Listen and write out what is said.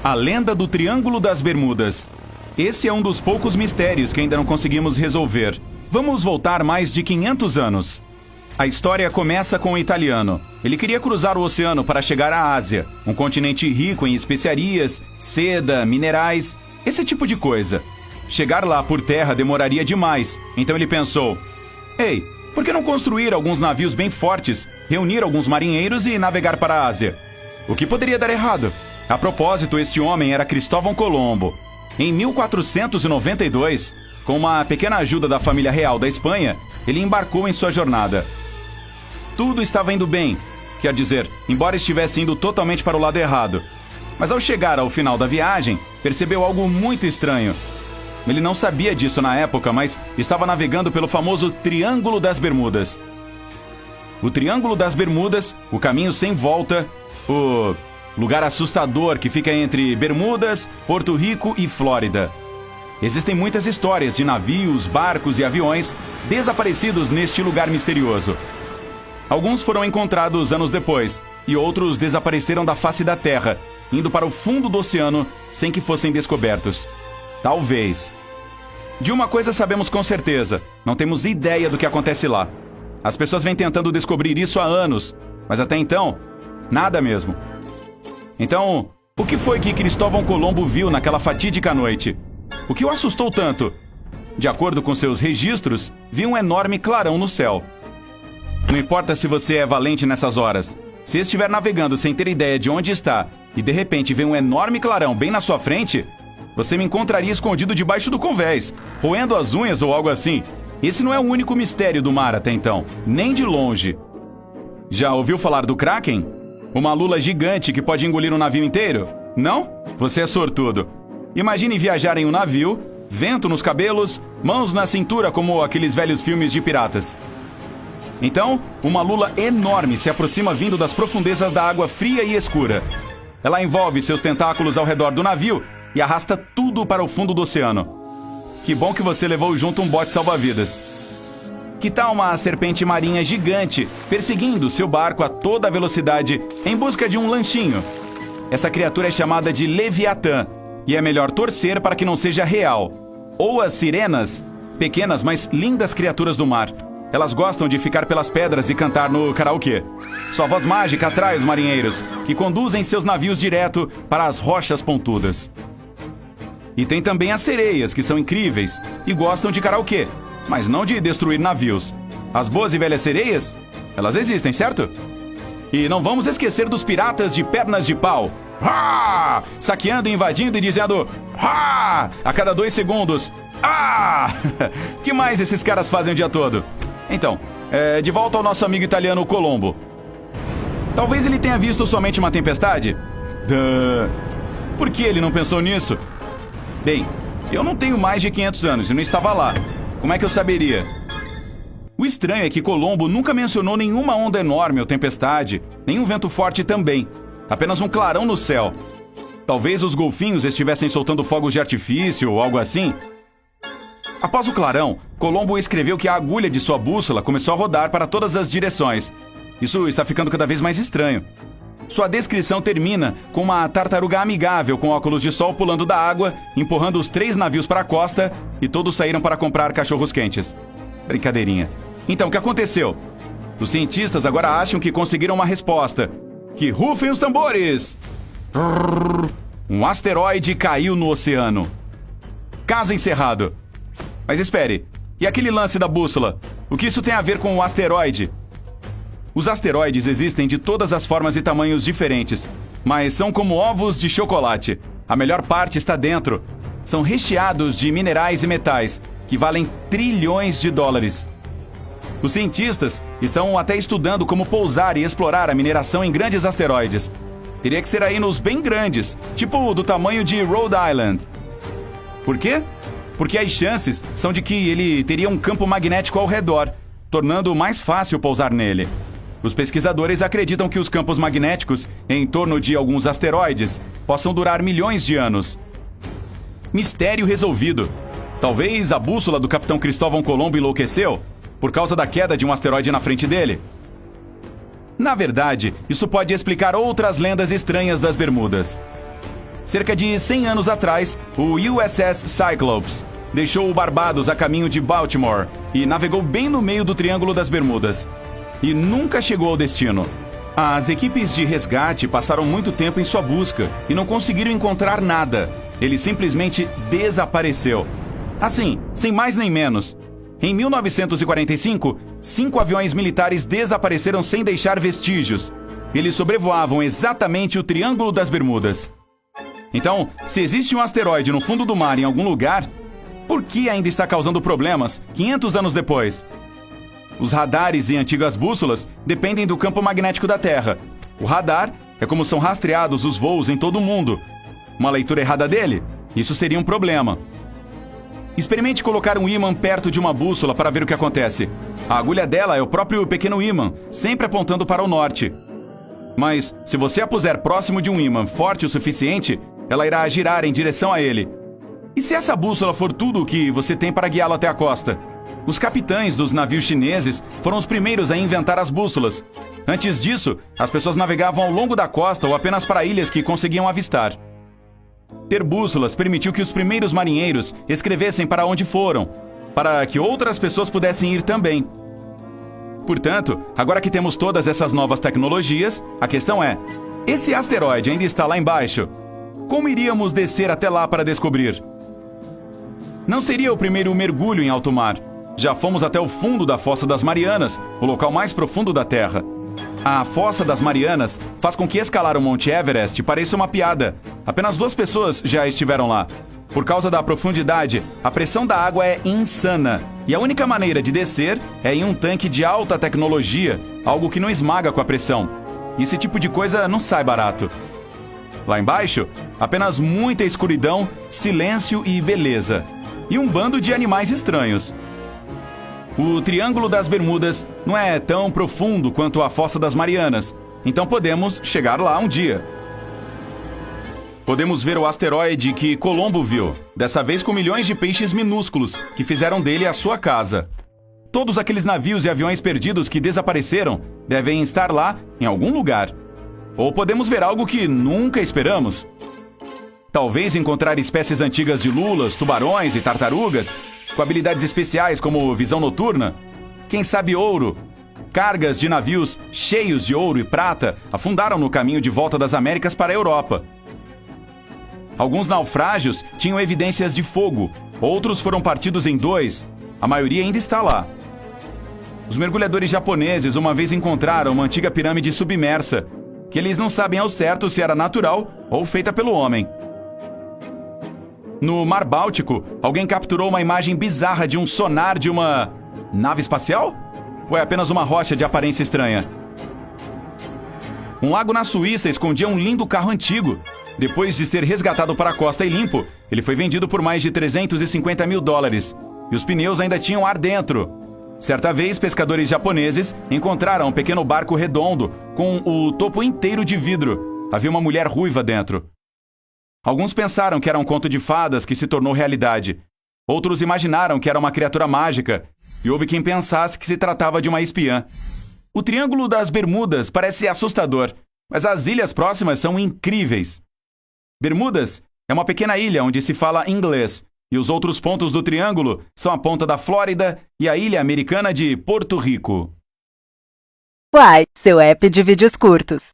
A lenda do Triângulo das Bermudas. Esse é um dos poucos mistérios que ainda não conseguimos resolver. Vamos voltar mais de 500 anos. A história começa com um italiano. Ele queria cruzar o oceano para chegar à Ásia, um continente rico em especiarias, seda, minerais, esse tipo de coisa. Chegar lá por terra demoraria demais, então ele pensou: ei, por que não construir alguns navios bem fortes, reunir alguns marinheiros e navegar para a Ásia? O que poderia dar errado? A propósito, este homem era Cristóvão Colombo. Em 1492, com uma pequena ajuda da família real da Espanha, ele embarcou em sua jornada. Tudo estava indo bem, quer dizer, embora estivesse indo totalmente para o lado errado. Mas ao chegar ao final da viagem, percebeu algo muito estranho. Ele não sabia disso na época, mas estava navegando pelo famoso Triângulo das Bermudas. O Triângulo das Bermudas, o caminho sem volta, o lugar assustador que fica entre Bermudas, Porto Rico e Flórida. Existem muitas histórias de navios, barcos e aviões desaparecidos neste lugar misterioso. Alguns foram encontrados anos depois, e outros desapareceram da face da Terra, indo para o fundo do oceano sem que fossem descobertos. Talvez. De uma coisa sabemos com certeza: não temos ideia do que acontece lá. As pessoas vêm tentando descobrir isso há anos, mas até então, nada mesmo. Então, o que foi que Cristóvão Colombo viu naquela fatídica noite? O que o assustou tanto? De acordo com seus registros, viu um enorme clarão no céu. Não importa se você é valente nessas horas. Se estiver navegando sem ter ideia de onde está e de repente vê um enorme clarão bem na sua frente, você me encontraria escondido debaixo do convés, roendo as unhas ou algo assim. Esse não é o único mistério do mar até então, nem de longe. Já ouviu falar do Kraken? Uma lula gigante que pode engolir um navio inteiro? Não? Você é sortudo. Imagine viajar em um navio, vento nos cabelos, mãos na cintura como aqueles velhos filmes de piratas. Então, uma lula enorme se aproxima vindo das profundezas da água fria e escura. Ela envolve seus tentáculos ao redor do navio e arrasta tudo para o fundo do oceano. Que bom que você levou junto um bote salva-vidas. Que tal uma serpente marinha gigante perseguindo seu barco a toda velocidade em busca de um lanchinho? Essa criatura é chamada de Leviatã e é melhor torcer para que não seja real. Ou as sirenas, pequenas mas lindas criaturas do mar. Elas gostam de ficar pelas pedras e cantar no karaokê. Sua voz mágica atrai os marinheiros, que conduzem seus navios direto para as rochas pontudas. E tem também as sereias, que são incríveis e gostam de karaokê, mas não de destruir navios. As boas e velhas sereias, elas existem, certo? E não vamos esquecer dos piratas de pernas de pau. Ha! Saqueando, invadindo e dizendo ha! A cada 2 segundos. Ah! Que mais esses caras fazem o dia todo? Então, de volta ao nosso amigo italiano Colombo. Talvez ele tenha visto somente uma tempestade? Por que ele não pensou nisso? Bem, eu não tenho mais de 500 anos e não estava lá. Como é que eu saberia? O estranho é que Colombo nunca mencionou nenhuma onda enorme ou tempestade, nenhum vento forte também. Apenas um clarão no céu. Talvez os golfinhos estivessem soltando fogos de artifício ou algo assim. Após o clarão, Colombo escreveu que a agulha de sua bússola começou a rodar para todas as direções. Isso está ficando cada vez mais estranho. Sua descrição termina com uma tartaruga amigável com óculos de sol pulando da água, empurrando os 3 navios para a costa e todos saíram para comprar cachorros quentes. Brincadeirinha. Então, o que aconteceu? Os cientistas agora acham que conseguiram uma resposta. Que rufem os tambores! Um asteroide caiu no oceano. Caso encerrado. Mas espere, e aquele lance da bússola? O que isso tem a ver com o asteroide? Os asteroides existem de todas as formas e tamanhos diferentes, mas são como ovos de chocolate. A melhor parte está dentro. São recheados de minerais e metais, que valem trilhões de dólares. Os cientistas estão até estudando como pousar e explorar a mineração em grandes asteroides. Teria que ser aí nos bem grandes, tipo do tamanho de Rhode Island. Por quê? Porque as chances são de que ele teria um campo magnético ao redor, tornando mais fácil pousar nele. Os pesquisadores acreditam que os campos magnéticos em torno de alguns asteroides possam durar milhões de anos. Mistério resolvido. Talvez a bússola do capitão Cristóvão Colombo enlouqueceu por causa da queda de um asteroide na frente dele. Na verdade, isso pode explicar outras lendas estranhas das Bermudas. Cerca de 100 anos atrás, o USS Cyclops deixou o Barbados a caminho de Baltimore e navegou bem no meio do Triângulo das Bermudas. E nunca chegou ao destino. As equipes de resgate passaram muito tempo em sua busca e não conseguiram encontrar nada. Ele simplesmente desapareceu. Assim, sem mais nem menos. Em 1945, 5 aviões militares desapareceram sem deixar vestígios. Eles sobrevoavam exatamente o Triângulo das Bermudas. Então, se existe um asteroide no fundo do mar em algum lugar, por que ainda está causando problemas 500 anos depois? Os radares e antigas bússolas dependem do campo magnético da Terra. O radar é como são rastreados os voos em todo o mundo. Uma leitura errada dele? Isso seria um problema. Experimente colocar um ímã perto de uma bússola para ver o que acontece. A agulha dela é o próprio pequeno ímã, sempre apontando para o norte. Mas, se você a puser próximo de um ímã forte o suficiente, ela irá girar em direção a ele. E se essa bússola for tudo o que você tem para guiá-lo até a costa? Os capitães dos navios chineses foram os primeiros a inventar as bússolas. Antes disso, as pessoas navegavam ao longo da costa ou apenas para ilhas que conseguiam avistar. Ter bússolas permitiu que os primeiros marinheiros escrevessem para onde foram, para que outras pessoas pudessem ir também. Portanto, agora que temos todas essas novas tecnologias, a questão é: esse asteroide ainda está lá embaixo? Como iríamos descer até lá para descobrir? Não seria o primeiro mergulho em alto mar. Já fomos até o fundo da Fossa das Marianas, o local mais profundo da Terra. A Fossa das Marianas faz com que escalar o Monte Everest pareça uma piada. Apenas 2 pessoas já estiveram lá. Por causa da profundidade, a pressão da água é insana. E a única maneira de descer é em um tanque de alta tecnologia, algo que não esmaga com a pressão. E esse tipo de coisa não sai barato. Lá embaixo, apenas muita escuridão, silêncio e beleza. E um bando de animais estranhos. O Triângulo das Bermudas não é tão profundo quanto a Fossa das Marianas, então podemos chegar lá um dia. Podemos ver o asteroide que Colombo viu, dessa vez com milhões de peixes minúsculos que fizeram dele a sua casa. Todos aqueles navios e aviões perdidos que desapareceram devem estar lá em algum lugar. Ou podemos ver algo que nunca esperamos. Talvez encontrar espécies antigas de lulas, tubarões e tartarugas, com habilidades especiais como visão noturna. Quem sabe ouro. Cargas de navios cheios de ouro e prata afundaram no caminho de volta das Américas para a Europa. Alguns naufrágios tinham evidências de fogo, outros foram partidos em 2, a maioria ainda está lá. Os mergulhadores japoneses uma vez encontraram uma antiga pirâmide submersa, que eles não sabem ao certo se era natural ou feita pelo homem. No Mar Báltico, alguém capturou uma imagem bizarra de um sonar de uma nave espacial? Ou é apenas uma rocha de aparência estranha? Um lago na Suíça escondia um lindo carro antigo. Depois de ser resgatado para a costa e limpo, ele foi vendido por mais de $350 mil. E os pneus ainda tinham ar dentro. Certa vez, pescadores japoneses encontraram um pequeno barco redondo com o topo inteiro de vidro. Havia uma mulher ruiva dentro. Alguns pensaram que era um conto de fadas que se tornou realidade. Outros imaginaram que era uma criatura mágica. E houve quem pensasse que se tratava de uma espiã. O Triângulo das Bermudas parece assustador, mas as ilhas próximas são incríveis. Bermudas é uma pequena ilha onde se fala inglês, e os outros pontos do triângulo são a ponta da Flórida e a ilha americana de Porto Rico. Uai, seu app de vídeos curtos.